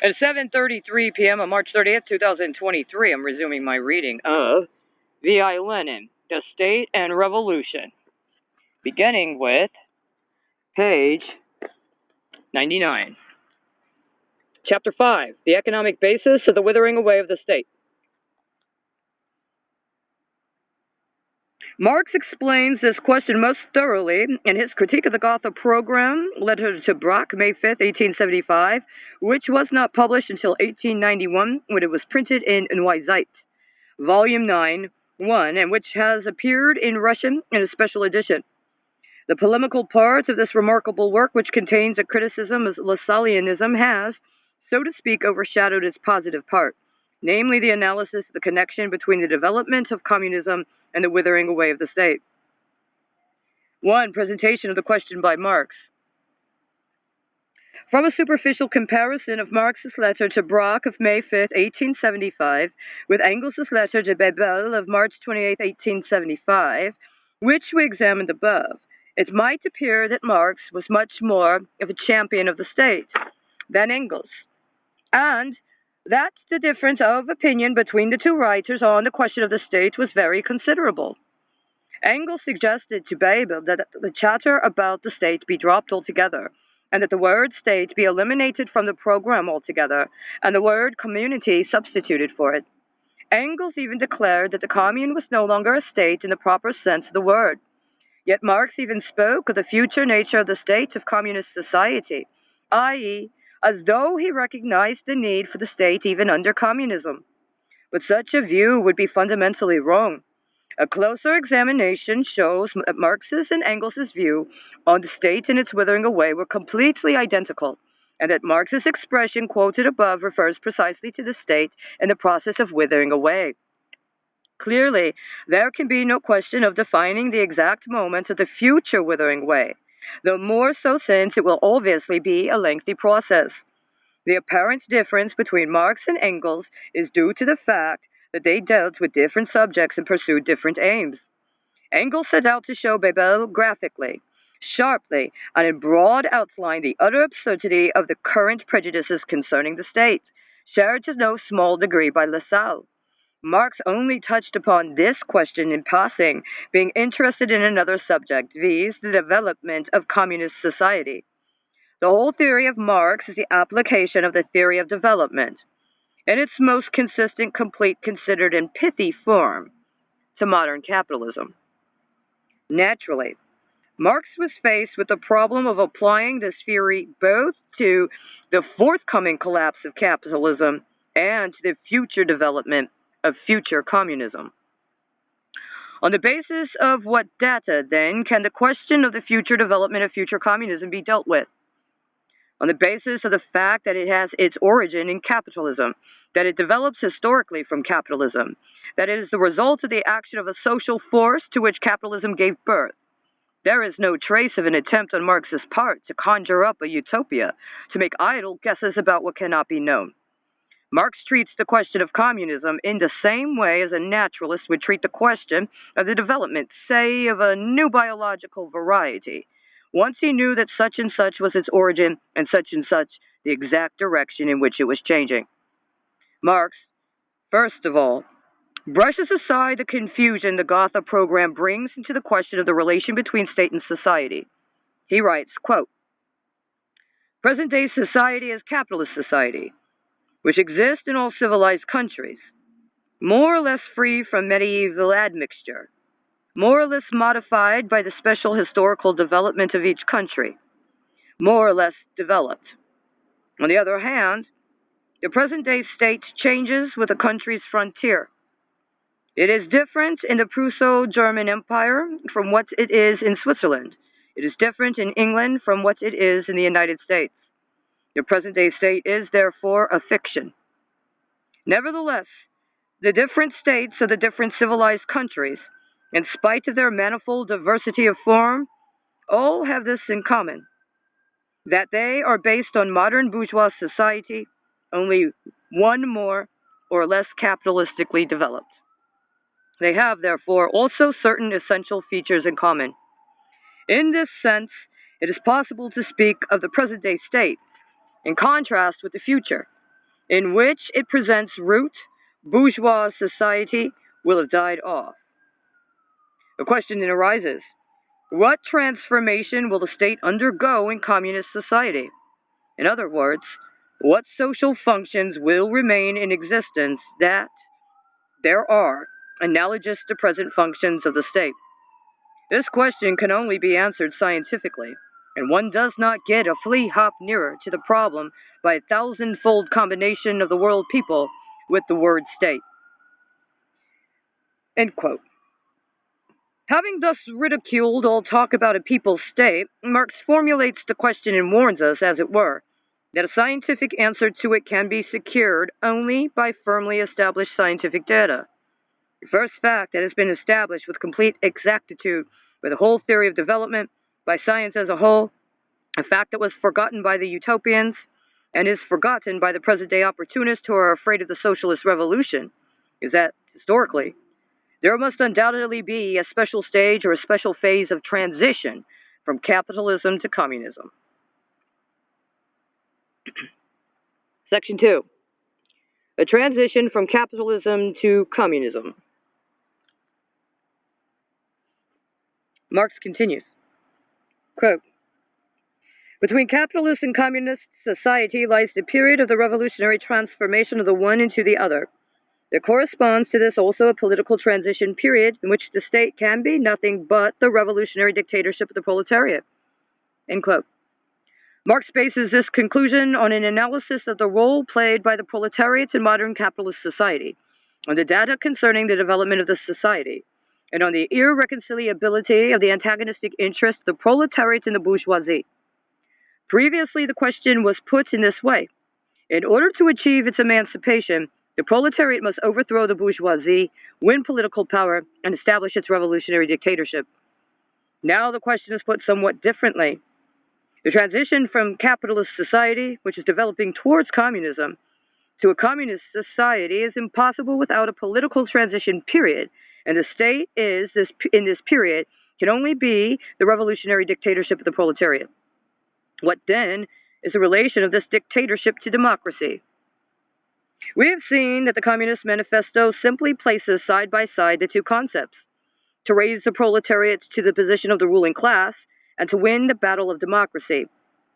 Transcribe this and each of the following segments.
At 7:33 p.m. on March 30th, 2023, I'm resuming my reading of V.I. Lenin, The State and Revolution, beginning with page 99. Chapter 5, The Economic Basis of the Withering Away of the State. Marx explains this question most thoroughly in his Critique of the Gotha Program, letter to Brock, May 5, 1875, which was not published until 1891 when it was printed in Neue Zeit, Volume 9, 1, and which has appeared in Russian in a special edition. The polemical part of this remarkable work, which contains a criticism of Lassalleanism, has, so to speak, overshadowed its positive part, namely the analysis of the connection between the development of communism and the withering away of the state. 1. Presentation of the question by Marx. From a superficial comparison of Marx's letter to Brock of May 5, 1875, with Engels's letter to Bebel of March 28, 1875, which we examined above, it might appear that Marx was much more of a champion of the state than Engels, and that the difference of opinion between the two writers on the question of the state was very considerable. Engels suggested to Bebel that the chatter about the state be dropped altogether, and that the word state be eliminated from the program altogether, and the word community substituted for it. Engels even declared that the commune was no longer a state in the proper sense of the word. Yet Marx even spoke of the future nature of the state of communist society, i.e., as though he recognized the need for the state even under communism. But such a view would be fundamentally wrong. A closer examination shows that Marx's and Engels's view on the state and its withering away were completely identical, and that Marx's expression quoted above refers precisely to the state in the process of withering away. Clearly, there can be no question of defining the exact moment of the future withering away, though more so since it will obviously be a lengthy process. The apparent difference between Marx and Engels is due to the fact that they dealt with different subjects and pursued different aims. Engels set out to show Bebel graphically, sharply, and in broad outline the utter absurdity of the current prejudices concerning the state, shared to no small degree by Lassalle. Marx only touched upon this question in passing, being interested in another subject, viz., the development of communist society. The whole theory of Marx is the application of the theory of development, in its most consistent, complete, considered, and pithy form, to modern capitalism. Naturally, Marx was faced with the problem of applying this theory both to the forthcoming collapse of capitalism and to the future development of future communism. On the basis of what data, then, can the question of the future development of future communism be dealt with? On the basis of the fact that it has its origin in capitalism, that it develops historically from capitalism, that it is the result of the action of a social force to which capitalism gave birth. There is no trace of an attempt on Marx's part to conjure up a utopia, to make idle guesses about what cannot be known. Marx treats the question of communism in the same way as a naturalist would treat the question of the development, say, of a new biological variety, once he knew that such and such was its origin and such the exact direction in which it was changing. Marx, first of all, brushes aside the confusion the Gotha program brings into the question of the relation between state and society. He writes, quote, "Present-day society is capitalist society, which exist in all civilized countries, more or less free from medieval admixture, more or less modified by the special historical development of each country, more or less developed. On the other hand, the present-day state changes with a country's frontier. It is different in the Prusso-German Empire from what it is in Switzerland. It is different in England from what it is in the United States. The present-day state is, therefore, a fiction. Nevertheless, the different states of the different civilized countries, in spite of their manifold diversity of form, all have this in common, that they are based on modern bourgeois society, only one more or less capitalistically developed. They have, therefore, also certain essential features in common. In this sense, it is possible to speak of the present-day state in contrast with the future, in which it presents root, bourgeois society will have died off. The question then arises, what transformation will the state undergo in communist society? In other words, what social functions will remain in existence that there are analogous to present functions of the state? This question can only be answered scientifically, and one does not get a flea hop nearer to the problem by a thousand-fold combination of the world people with the word state. End quote. Having thus ridiculed all talk about a people's state, Marx formulates the question and warns us, as it were, that a scientific answer to it can be secured only by firmly established scientific data. The first fact that has been established with complete exactitude by the whole theory of development, by science as a whole, a fact that was forgotten by the utopians and is forgotten by the present-day opportunists who are afraid of the socialist revolution, is that, historically, there must undoubtedly be a special stage or a special phase of transition from capitalism to communism. Section 2. A transition from capitalism to communism. Marx continues, quote, between capitalist and communist society lies the period of the revolutionary transformation of the one into the other. There corresponds to this also a political transition period in which the state can be nothing but the revolutionary dictatorship of the proletariat. End quote. Marx bases this conclusion on an analysis of the role played by the proletariat in modern capitalist society, on the data concerning the development of the society, and on the irreconcilability of the antagonistic interests of the proletariat and the bourgeoisie. Previously, the question was put in this way. In order to achieve its emancipation, the proletariat must overthrow the bourgeoisie, win political power, and establish its revolutionary dictatorship. Now the question is put somewhat differently. The transition from capitalist society, which is developing towards communism, to a communist society is impossible without a political transition period, and the state in this period can only be the revolutionary dictatorship of the proletariat. What then is the relation of this dictatorship to democracy? We have seen that the Communist Manifesto simply places side by side the two concepts, to raise the proletariat to the position of the ruling class and to win the battle of democracy.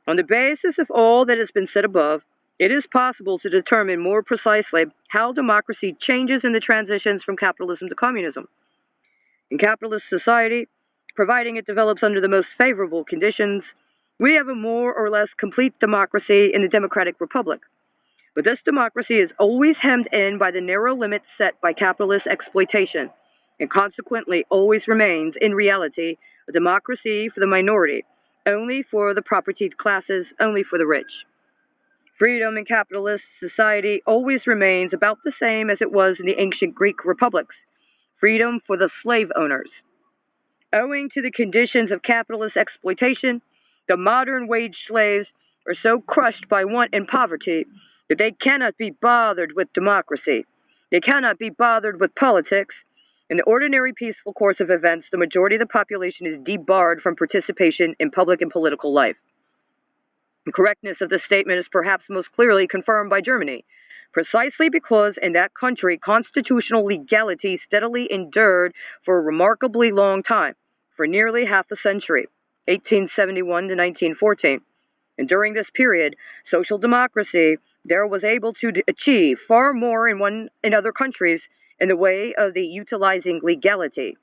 On the basis of all that has been said above, it is possible to determine more precisely how democracy changes in the transitions from capitalism to communism. In capitalist society, providing it develops under the most favorable conditions, we have a more or less complete democracy in the democratic republic. But this democracy is always hemmed in by the narrow limits set by capitalist exploitation, and consequently always remains, in reality, a democracy for the minority, only for the propertied classes, only for the rich. Freedom in capitalist society always remains about the same as it was in the ancient Greek republics, freedom for the slave owners. Owing to the conditions of capitalist exploitation, the modern wage slaves are so crushed by want and poverty that they cannot be bothered with democracy. They cannot be bothered with politics. In the ordinary peaceful course of events, the majority of the population is debarred from participation in public and political life. The correctness of this statement is perhaps most clearly confirmed by Germany, precisely because in that country constitutional legality steadily endured for a remarkably long time, for nearly half a century, 1871 to 1914. And during this period, social democracy there was able to achieve far more in other countries in the way of the utilizing legality,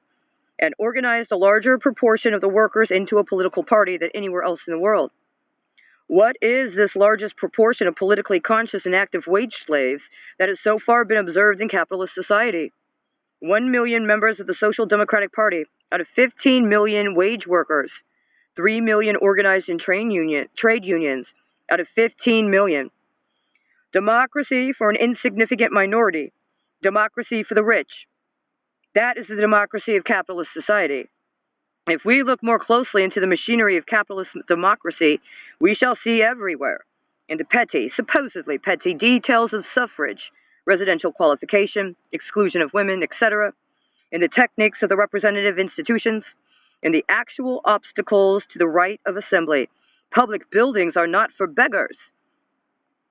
and organized a larger proportion of the workers into a political party than anywhere else in the world. What is this largest proportion of politically conscious and active wage slaves that has so far been observed in capitalist society? 1 million members of the Social Democratic Party out of 15 million wage workers, 3 million organized in trade unions out of 15 million. Democracy for an insignificant minority. Democracy for the rich. That is the democracy of capitalist society. If we look more closely into the machinery of capitalist democracy, we shall see everywhere, in the petty, supposedly petty details of suffrage, residential qualification, exclusion of women, etc., in the techniques of the representative institutions, in the actual obstacles to the right of assembly. Public buildings are not for beggars.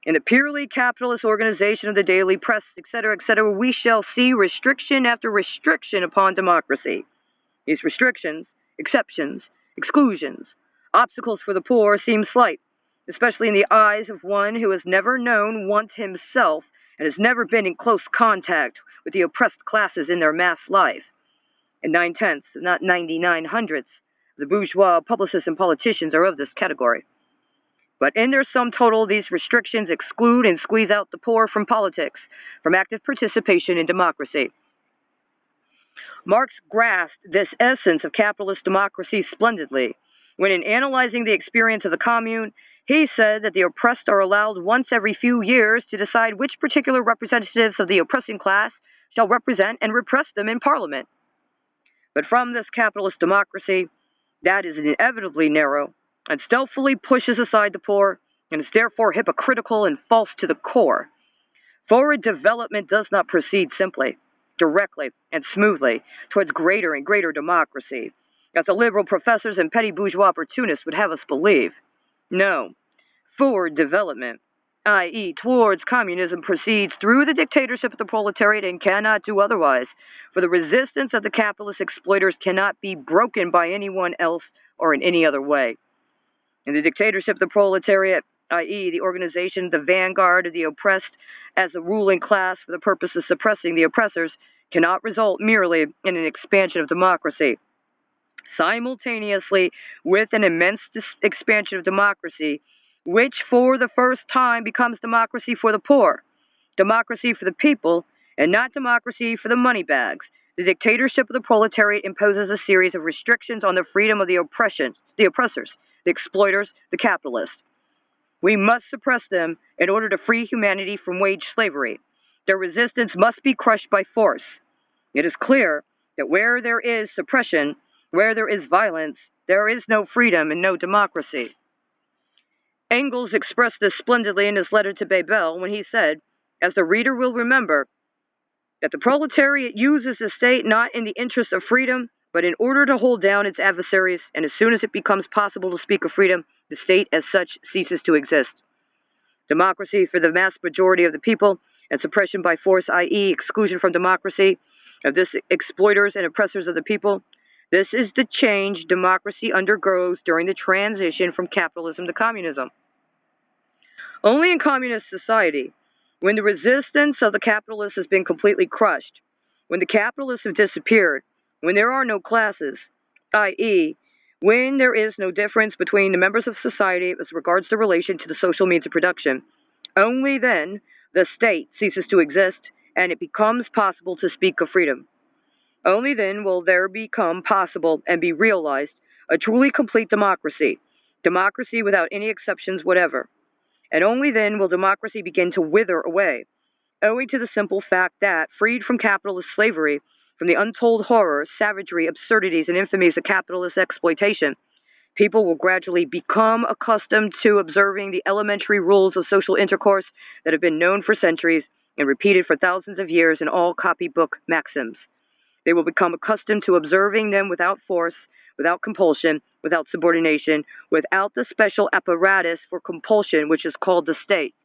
In the purely capitalist organization of the daily press, etc., we shall see restriction after restriction upon democracy. These restrictions, exceptions, exclusions, obstacles for the poor seem slight, especially in the eyes of one who has never known want himself and has never been in close contact with the oppressed classes in their mass life. And 9/10, not 99 hundredths, the bourgeois, publicists, and politicians are of this category. But in their sum total, these restrictions exclude and squeeze out the poor from politics, from active participation in democracy. Marx grasped this essence of capitalist democracy splendidly when, in analyzing the experience of the commune, he said that the oppressed are allowed once every few years to decide which particular representatives of the oppressing class shall represent and repress them in parliament. But from this capitalist democracy, that is inevitably narrow and stealthily pushes aside the poor, and is therefore hypocritical and false to the core. Forward development does not proceed simply, directly, and smoothly towards greater and greater democracy, as the liberal professors and petty bourgeois opportunists would have us believe. No, forward development, i.e., towards communism, proceeds through the dictatorship of the proletariat and cannot do otherwise, for the resistance of the capitalist exploiters cannot be broken by anyone else or in any other way. In the dictatorship of the proletariat, i.e., the organization, the vanguard of the oppressed as a ruling class for the purpose of suppressing the oppressors, cannot result merely in an expansion of democracy. Simultaneously with an immense expansion of democracy, which for the first time becomes democracy for the poor, democracy for the people, and not democracy for the money bags, the dictatorship of the proletariat imposes a series of restrictions on the freedom of the oppressors, the exploiters, the capitalists. We must suppress them in order to free humanity from wage slavery. Their resistance must be crushed by force. It is clear that where there is suppression, where there is violence, there is no freedom and no democracy. Engels expressed this splendidly in his letter to Bebel when he said, as the reader will remember, that the proletariat uses the state not in the interest of freedom, but in order to hold down its adversaries, and as soon as it becomes possible to speak of freedom, the state as such ceases to exist. Democracy for the mass majority of the people, and suppression by force, i.e., exclusion from democracy, of this exploiters and oppressors of the people. This is the change democracy undergoes during the transition from capitalism to communism. Only in communist society, when the resistance of the capitalists has been completely crushed, when the capitalists have disappeared, when there are no classes, i.e., when there is no difference between the members of society as regards the relation to the social means of production, only then the state ceases to exist and it becomes possible to speak of freedom. Only then will there become possible and be realized a truly complete democracy, democracy without any exceptions whatever. And only then will democracy begin to wither away, owing to the simple fact that, freed from capitalist slavery, from the untold horrors, savagery, absurdities, and infamies of capitalist exploitation, people will gradually become accustomed to observing the elementary rules of social intercourse that have been known for centuries and repeated for thousands of years in all copybook maxims. They will become accustomed to observing them without force, without compulsion, without subordination, without the special apparatus for compulsion, which is called the state.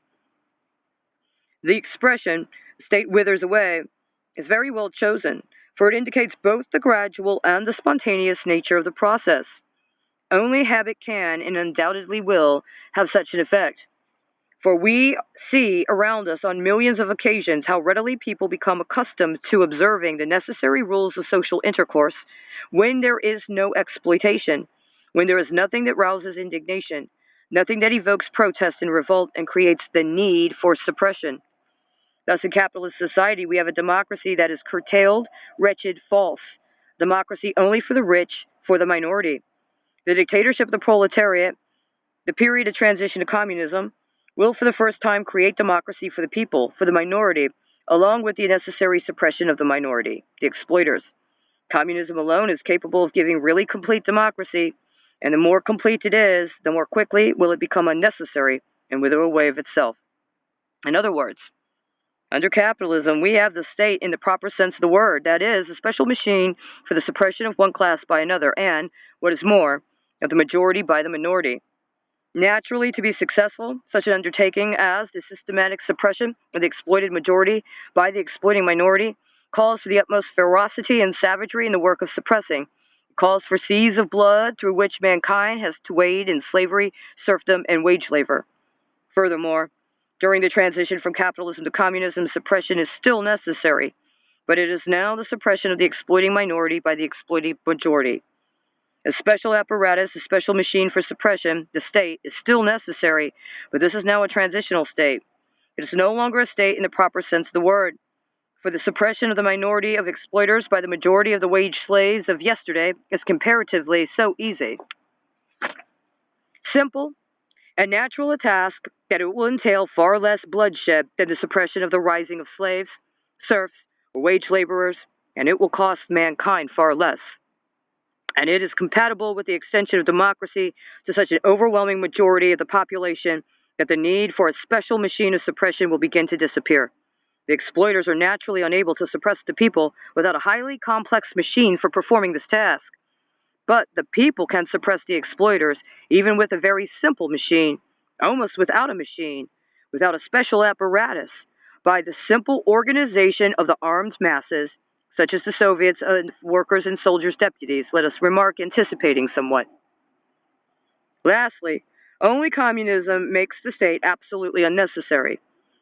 The expression, state withers away, is very well chosen, for it indicates both the gradual and the spontaneous nature of the process. Only habit can, and undoubtedly will, have such an effect. For we see around us on millions of occasions how readily people become accustomed to observing the necessary rules of social intercourse when there is no exploitation, when there is nothing that rouses indignation, nothing that evokes protest and revolt and creates the need for suppression. Thus, in capitalist society, we have a democracy that is curtailed, wretched, false. Democracy only for the rich, for the minority. The dictatorship of the proletariat, the period of transition to communism, will for the first time create democracy for the people, for the minority, along with the necessary suppression of the minority, the exploiters. Communism alone is capable of giving really complete democracy, and the more complete it is, the more quickly will it become unnecessary and wither away of itself. In other words, under capitalism, we have the state in the proper sense of the word, that is, a special machine for the suppression of one class by another, and, what is more, of the majority by the minority. Naturally, to be successful, such an undertaking as the systematic suppression of the exploited majority by the exploiting minority calls for the utmost ferocity and savagery in the work of suppressing. It calls for seas of blood through which mankind has to wade in slavery, serfdom, and wage labor. Furthermore, during the transition from capitalism to communism, suppression is still necessary, but it is now the suppression of the exploiting minority by the exploiting majority. A special apparatus, a special machine for suppression, the state, is still necessary, but this is now a transitional state. It is no longer a state in the proper sense of the word. For the suppression of the minority of exploiters by the majority of the wage slaves of yesterday is comparatively so easy, simple, and natural a task that it will entail far less bloodshed than the suppression of the rising of slaves, serfs, or wage laborers, and it will cost mankind far less. And it is compatible with the extension of democracy to such an overwhelming majority of the population that the need for a special machine of suppression will begin to disappear. The exploiters are naturally unable to suppress the people without a highly complex machine for performing this task. But the people can suppress the exploiters even with a very simple machine, almost without a machine, without a special apparatus, by the simple organization of the armed masses, such as the Soviets, workers and soldiers' deputies, let us remark, anticipating somewhat. Lastly, only communism makes the state absolutely unnecessary,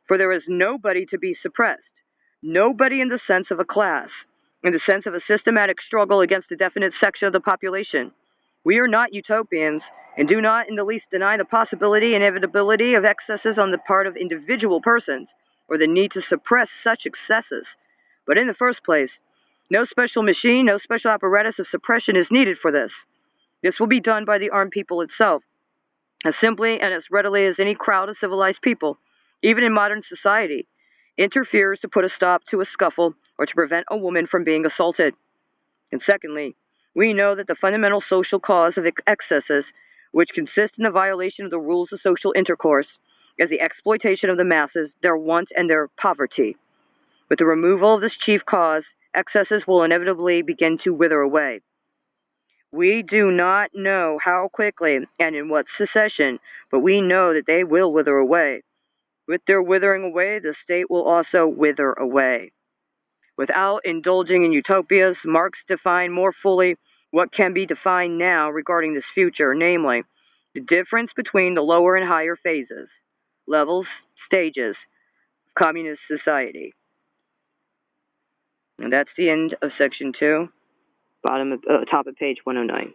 for there is nobody to be suppressed, nobody in the sense of a class, in the sense of a systematic struggle against a definite section of the population. We are not utopians, and do not in the least deny the possibility and inevitability of excesses on the part of individual persons, or the need to suppress such excesses. But in the first place, no special machine, no special apparatus of suppression is needed for this. This will be done by the armed people itself, as simply and as readily as any crowd of civilized people, even in modern society, interferes to put a stop to a scuffle or to prevent a woman from being assaulted. And secondly, we know that the fundamental social cause of excesses, which consist in the violation of the rules of social intercourse, is the exploitation of the masses, their want, and their poverty. With the removal of this chief cause, excesses will inevitably begin to wither away. We do not know how quickly and in what succession, but we know that they will wither away. With their withering away, the state will also wither away. Without indulging in utopias, Marx defined more fully what can be defined now regarding this future, namely, the difference between the lower and higher phases, levels, stages of communist society. And that's the end of section 2, top of page 109.